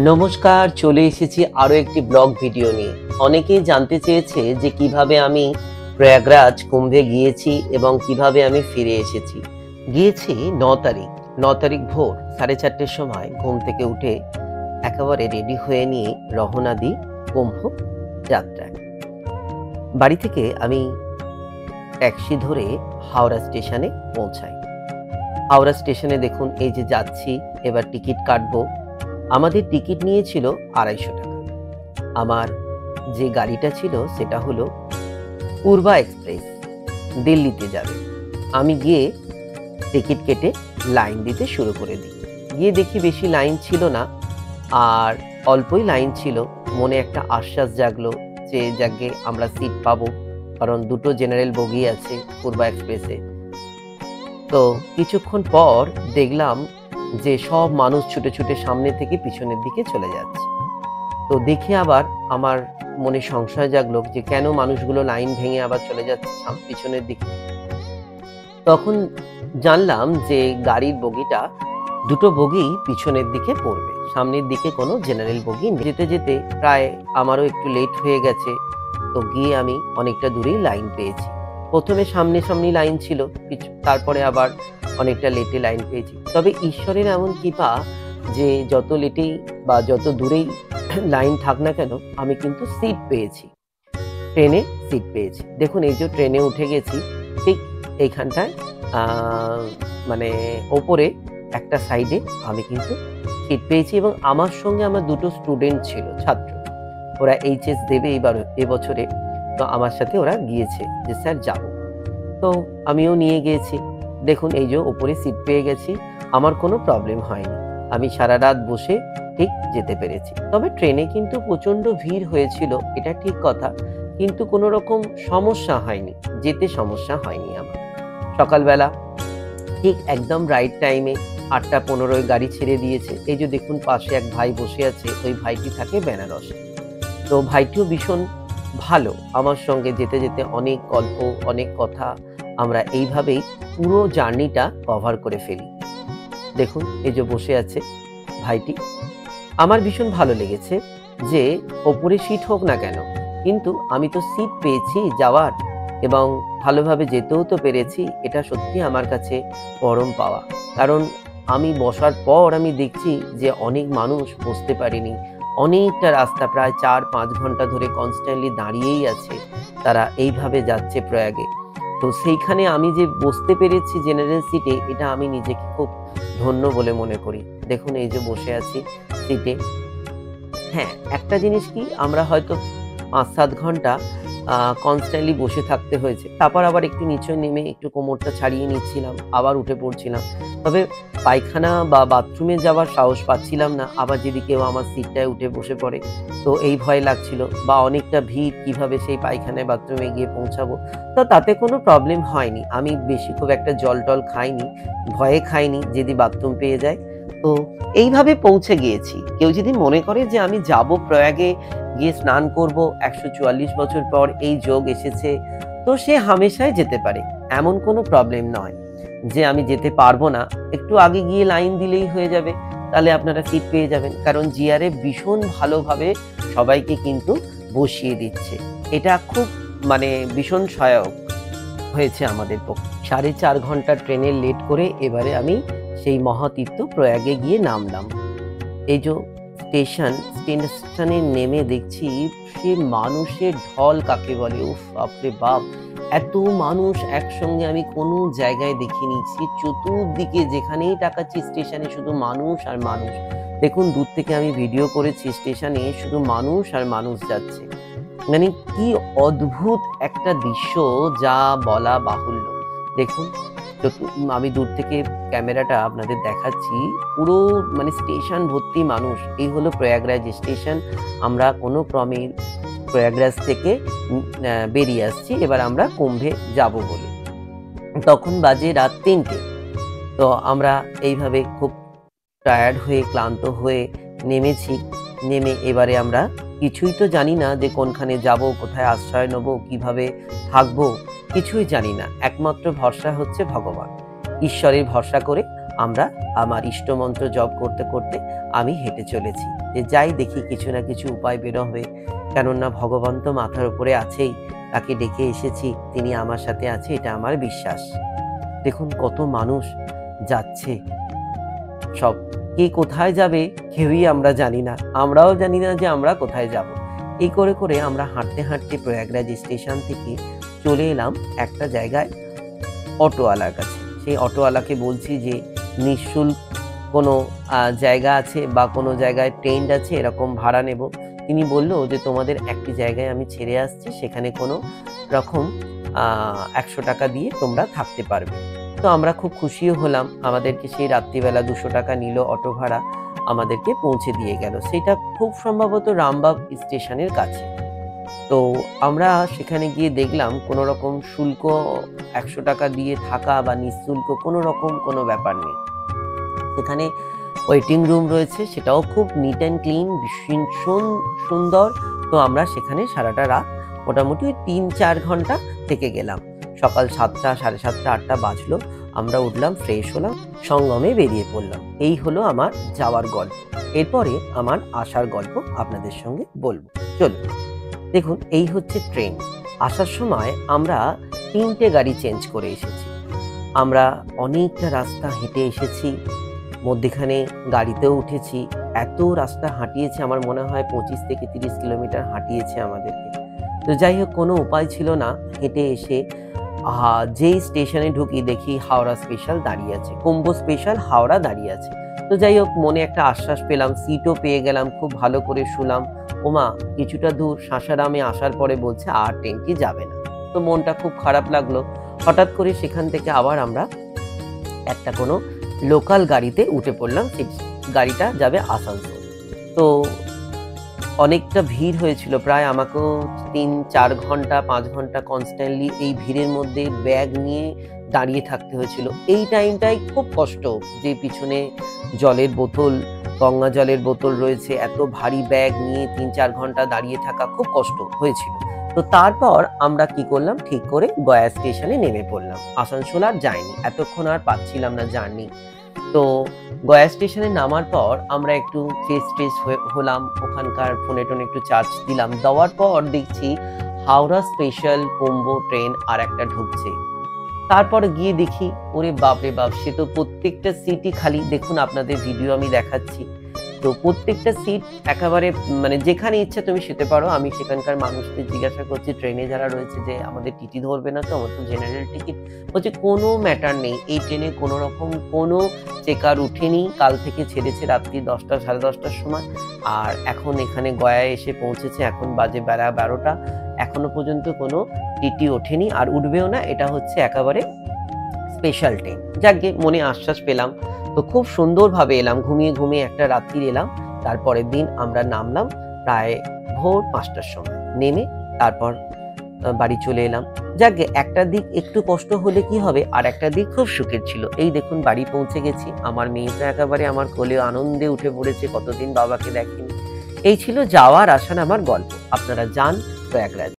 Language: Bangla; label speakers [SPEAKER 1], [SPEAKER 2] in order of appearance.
[SPEAKER 1] নমস্কার, চলে এসেছি আরো একটি ব্লগ ভিডিও নিয়ে। অনেকেই জানতে চেয়েছে যে কিভাবে আমি প্রয়াগরাজ কুম্ভে গিয়েছি এবং কিভাবে আমি ফিরে এসেছি। গিয়েছি 9 তারিখ ভোর 4:30টার সময় ঘুম থেকে উঠে একেবারে রেডি হয়ে নিয়ে রওনা দিই কুম্ভ যাত্রায়। বাড়ি থেকে আমি ট্যাক্সি ধরে হাওড়া স্টেশনে পৌঁছাই। হাওড়া স্টেশনে দেখুন এই যে যাচ্ছি, এবার টিকিট কাটবো। আমাদের টিকিট নিয়েছিল 250 টাকা। আমার যে গাড়িটা ছিল সেটা হলো পূর্বা এক্সপ্রেস, দিল্লিতে যাবে। আমি গিয়ে টিকিট কেটে লাইন দিতে শুরু করে দিই। গিয়ে দেখি বেশি লাইন ছিল না, আর অল্পই লাইন ছিল। মনে একটা আশ্বাস জাগলো যে যাকে আমরা সিট পাবো, কারণ দুটো জেনারেল বগি আছে পূর্বা এক্সপ্রেসে। তো কিছুক্ষণ পর দেখলাম যে সব মানুষ ছুটে ছুটে সামনে থেকে পিছনের দিকে চলে যাচ্ছে। তো দেখে আবার আমার মনে সংশয় জাগলো যে কেন মানুষগুলো লাইন ভেঙে আবার চলে যাচ্ছে পিছনের দিকে। তখন জানলাম যে গাড়ির বগিটা, দুটো বগি পিছনের দিকে পড়বে, সামনের দিকে কোনো জেনারেল বগি নেই। যেতে যেতে প্রায় আমারও একটু লেট হয়ে গেছে। তো গিয়ে আমি অনেকটা দূরেই লাইন পেয়েছি। প্রথমে সামনে লাইন ছিল, তারপরে আবার অনেকটা লেটে লাইন পেয়েছি। তবে ঈশ্বরের এমন কৃপা যে যত লেটেই বা যত দূরেই লাইন থাক না কেন, আমি কিন্তু সিট পেয়েছি, ট্রেনে সিট পেয়েছি। দেখুন এই যে ট্রেনে উঠে গেছি, ঠিক এইখানটায় মানে ওপরে একটা সাইডে আমি কিন্তু সিট পেয়েছি, এবং আমার সঙ্গে আমার দুটো স্টুডেন্ট ছিল, ছাত্র। ওরা এইচএস দেবে এবছরে। তো আমার সাথে ওরা গিয়েছে যে স্যার যাব। তো আমিও নিয়ে গিয়েছি। দেখুন এই যে ওপরে সিট পেয়ে গেছি, আমার কোনো প্রবলেম হয়নি। আমি সারা রাত বসে ঠিক যেতে পেরেছি। তবে ট্রেনে কিন্তু প্রচন্ড ভিড় হয়েছিল, এটা ঠিক কথা, কিন্তু কোনো রকম সমস্যা হয়নি, যেতে সমস্যা হয়নি আমার। সকালবেলা ঠিক একদম রাইট টাইমে 8:15 গাড়ি ছেড়ে দিয়েছে। এই যে দেখুন পাশে এক ভাই বসে আছে, ওই ভাইটি থাকে বেনারসে। তো ভাইটিও ভীষণ ভালো, আমার সঙ্গে যেতে যেতে অনেক গল্প, অনেক কথা, আমরা এইভাবেই পুরো জার্নিটা কভার করে ফেলি। দেখুন এই যে বসে আছে ভাইটি। আমার ভীষণ ভালো লেগেছে যে ওপরে সিট হোক না কেন, কিন্তু আমি তো সিট পেয়েছি যাওয়ার, এবং ভালোভাবে যেতেও তো পেরেছি। এটা সত্যি আমার কাছে পরম পাওয়া। কারণ আমি বসার পর আমি দেখছি যে অনেক মানুষ বসতে পারেনি। অনেকটা রাস্তা, প্রায় 4-5 ঘন্টা ধরে কনস্ট্যান্টলি দাঁড়িয়েই আছে, তারা এইভাবে যাচ্ছে প্রয়াগে। তো সেইখানে আমি যে বসতে পেরেছি জেনারেল সিটে, এটা আমি নিজেকে খুব ধন্য বলে মনে করি। দেখুন এই যে বসে আছি সিটে। হ্যাঁ, একটা জিনিস কি, আমরা হয়তো 5-7 ঘন্টা কনস্ট্যান্টলি বসে থাকতে হয়েছে। তারপর আবার একটু নিচে নেমে একটু কোমরটা ছাড়িয়ে নিচ্ছিলাম, আবার উঠে পড়ছিলাম। তবে পায়খানা বা বাথরুমে যাওয়ার সাহস পাচ্ছিলাম না, আবার যদি কেউ আমার সিটটায় উঠে বসে পড়ে, তো এই ভয় লাগছিল। বা অনেকটা ভিড়, কিভাবে সেই পায়খানায় বাথরুমে গিয়ে পৌঁছাবো। তো তাতে কোনো প্রবলেম হয়নি। আমি বেশি খুব একটা জল-টল খাইনি, ভয়ে খাইনি যদি বাথরুম পেয়ে যায়। তো এইভাবে পৌঁছে গিয়েছি। কেউ যদি মনে করে যে আমি যাব প্রয়াগে গিয়ে স্নান করব, 144 বছর পর এই যোগ এসেছে, তো সে হামেশাই যেতে পারে। এমন কোনো প্রবলেম নয় যে আমি যেতে পারবো না। একটু আগে গিয়ে লাইন দিলেই হয়ে যাবে, তাহলে আপনারা সিট পেয়ে যাবেন। কারণ জিআরএফ ভীষণ ভালোভাবে সবাইকে কিন্তু বসিয়ে দিচ্ছে। এটা খুব ভীষণ সহায়ক হয়েছে আমাদের পক্ষে। 4.5 ঘন্টা ট্রেনের লেট করে এবারে আমি সেই মহাতীর্থ প্রয়াগে গিয়ে নামলাম। এই যে স্টেশনে নেমে দেখছি সে মানুষের ঢল কাকে বলে, উফ বাপরে বাপ, এত মানুষ একসঙ্গে আমি কোনো জায়গায় দেখিনি। সে চতুর্দিকে যেখানেই তাকাচ্ছি স্টেশনে শুধু মানুষ আর মানুষ। দেখুন দূর থেকে আমি ভিডিও করেছি, স্টেশনে শুধু মানুষ আর মানুষ যাচ্ছে। কি অদ্ভুত একটা দৃশ্য, যা বলা বাহুল্য। দেখুন আমি দূর থেকে ক্যামেরাটা আপনাদের দেখাচ্ছি, পুরো স্টেশন ভর্তি মানুষ। এই হলো প্রয়াগরাজ স্টেশন। আমরা কোনো ক্রমে প্রয়াগরাজ থেকে বেরিয়ে আসছি, এবার আমরা কুম্ভে যাব বলে। তখন বাজে রাত 3টে। তো আমরা এইভাবে খুব টায়ার্ড হয়ে, ক্লান্ত হয়ে নেমেছি। নেমে এবারে আমরা কিছুই তো জানি না যে কোনখানে যাব, কোথায় আশ্রয় নেব, কিভাবে থাকবো, কিছুই জানি না। একমাত্র ভরসা হচ্ছে ভগবান। ঈশ্বরের ভরসা করে আমরা আমার ইষ্টমন্ত্র জপ করতে করতে আমি হেঁটে চলেছি, যে যাই দেখি কিছু না কিছু উপায় বের হবে, কেননা ভগবান তো মাথার উপরে আছেই, তাকে ডেকে এসেছি, তিনি আমার সাথে আছে, এটা আমার বিশ্বাস। দেখুন কত মানুষ যাচ্ছে, সব কে কোথায় যাবে কেউই আমরা জানি না, আমরাও জানি না যে আমরা কোথায় যাব। এই করে করে আমরা হাঁটতে হাঁটতে প্রয়াগরাজ স্টেশন থেকে চলে এলাম একটা জায়গায় অটোওয়ালার কাছে। সেই অটোওয়ালাকে বলছি যে নিঃশুল্ক কোনো জায়গা আছে বা কোনো জায়গায় ট্রেন্ড আছে, এরকম ভাড়া নেব। তিনি বলল যে তোমাদের একটি জায়গায় আমি ছেড়ে আসছি, সেখানে কোনো রকম 100 টাকা দিয়ে তোমরা থাকতে পারবে। তো আমরা খুব খুশিও হলাম, আমাদেরকে সেই রাত্রিবেলা 200 টাকা নিল অটো ভাড়া, আমাদেরকে পৌঁছে দিয়ে গেল। সেটা খুব সম্ভবত রামবাগ স্টেশনের কাছে। তো আমরা সেখানে গিয়ে দেখলাম কোনো রকম শুল্ক 100 টাকা দিয়ে থাকা বা নিঃশুল্ক কোনো রকম কোনো ব্যাপার নেই। সেখানে ওয়েটিং রুম রয়েছে, সেটাও খুব নিট অ্যান্ড ক্লিন, ভীষণ সুন্দর। তো আমরা সেখানে সারাটা রাত মোটামুটি 3-4 ঘন্টা থেকে গেলাম। সকাল 7টা, 7:30, 8টা বাজলো, আমরা উঠলাম, ফ্রেশ হলাম, সঙ্গমে বেরিয়ে পড়লাম। এই হলো আমার যাওয়ার গল্প। এরপরে আমার আসার গল্প আপনাদের সঙ্গে বলবো, চলুন। দেখুন এই হচ্ছে ট্রেন। আসার সময় আমরা 3টে গাড়ি চেঞ্জ করে এসেছি। আমরা অনেকটা রাস্তা হেঁটে এসেছি, মধ্যেখানে গাড়িতেও উঠেছি। এত রাস্তা হাঁটিয়েছে, আমার মনে হয় 25 থেকে 30 কিলোমিটার হাঁটিয়েছে আমাদেরকে। তো যাই হোক, কোনো উপায় ছিল না, হেঁটে এসে যেই স্টেশনে ঢুকি দেখি হাওড়া স্পেশাল দাঁড়িয়ে আছে, কুম্ভ স্পেশাল হাওড়া দাঁড়িয়ে আছে। তো যাই হোক, মনে একটা আশ্বাস পেলাম, সিটও পেয়ে গেলাম, খুব ভালো করে শুলাম। ওমা, কিছুটা দূর সাসারামে আসার পরে বলছে আর ট্রেনটি যাবে না। তো মনটা খুব খারাপ লাগলো। হঠাৎ করে সেখান থেকে আবার আমরা একটা কোনো লোকাল গাড়িতে উঠে পড়লাম, সেই গাড়িটা যাবে আসানসোল। তো অনেকটা ভিড় হয়েছিল, প্রায় আমাকেও 3-4 ঘন্টা 5 ঘন্টা কনস্ট্যান্টলি এই ভিড়ের মধ্যে ব্যাগ নিয়ে দাঁড়িয়ে থাকতে হয়েছিল। এই টাইমটাই খুব কষ্ট, যে পিছনে জলের বোতল, গঙ্গা জলের বোতল রয়েছে, এত ভারী ব্যাগ নিয়ে 3-4 ঘন্টা দাঁড়িয়ে থাকা খুব কষ্ট হয়েছিল। তো তারপর আমরা কি করলাম, ঠিক করে গয়া স্টেশনে নেমে পড়লাম। আসানসোল আর যাইনি, এতক্ষণ আর পাচ্ছিলাম না জার্নি। তো গয়া স্টেশনে নামার পর আমরা একটু ফ্রেশ হলাম, ওখানকার ফোনে টোনে একটু চার্জ দিলাম। দেওয়ার পর দেখছি হাওড়া স্পেশাল কুম্ভ ট্রেন আর একটা ঢুকছে। তারপর গিয়ে দেখি, ওরে বাপরে বাপ, সে তো প্রত্যেকটা সিটই খালি। দেখুন আপনাদের ভিডিও আমি দেখাচ্ছি, তো প্রত্যেকটা সিট একেবারে, মানে যেখানে ইচ্ছা তুমি শুতে পারো। আমি সেখানকার মানুষদের জিজ্ঞাসা করছি, ট্রেনে যারা রয়েছে, যে আমাদের টিটি ধরবে না তো, আমার তো জেনারেল টিকিট। বলছে কোনো ম্যাটার নেই, এই ট্রেনে কোনো রকম কোনো চেকার উঠেনি, কাল থেকে ছেড়েছে রাত্রি 10টা 10:30টার সময়, আর এখন এখানে গয়ায় এসে পৌঁছেছে, এখন বাজে বেলা 12টা, এখনো পর্যন্ত কোনো টিটি ওঠেনি আর উঠবেও না। এটা হচ্ছে একেবারে স্পেশাল ট্রেন। যাকে মনে আশ্বাস পেলাম। তো খুব সুন্দরভাবে এলাম, ঘুমিয়ে ঘুমিয়ে একটা রাত্রি এলাম। তারপরের দিন আমরা নামলাম প্রায় ভোর 5টার সময়, নেমে তারপর বাড়ি চলে এলাম। যাকে একটা দিক একটু কষ্ট হলে কি হবে, আর একটা দিক খুব সুখের ছিল। এই দেখুন বাড়ি পৌঁছে গেছি, আমার মেয়েটা একেবারে আমার কোলে আনন্দে উঠে পড়েছে, কতদিন বাবাকে দেখেনি। এই ছিল যাওয়ার আসার আমার গল্প। আপনারা যান প্রয়াগরাজ।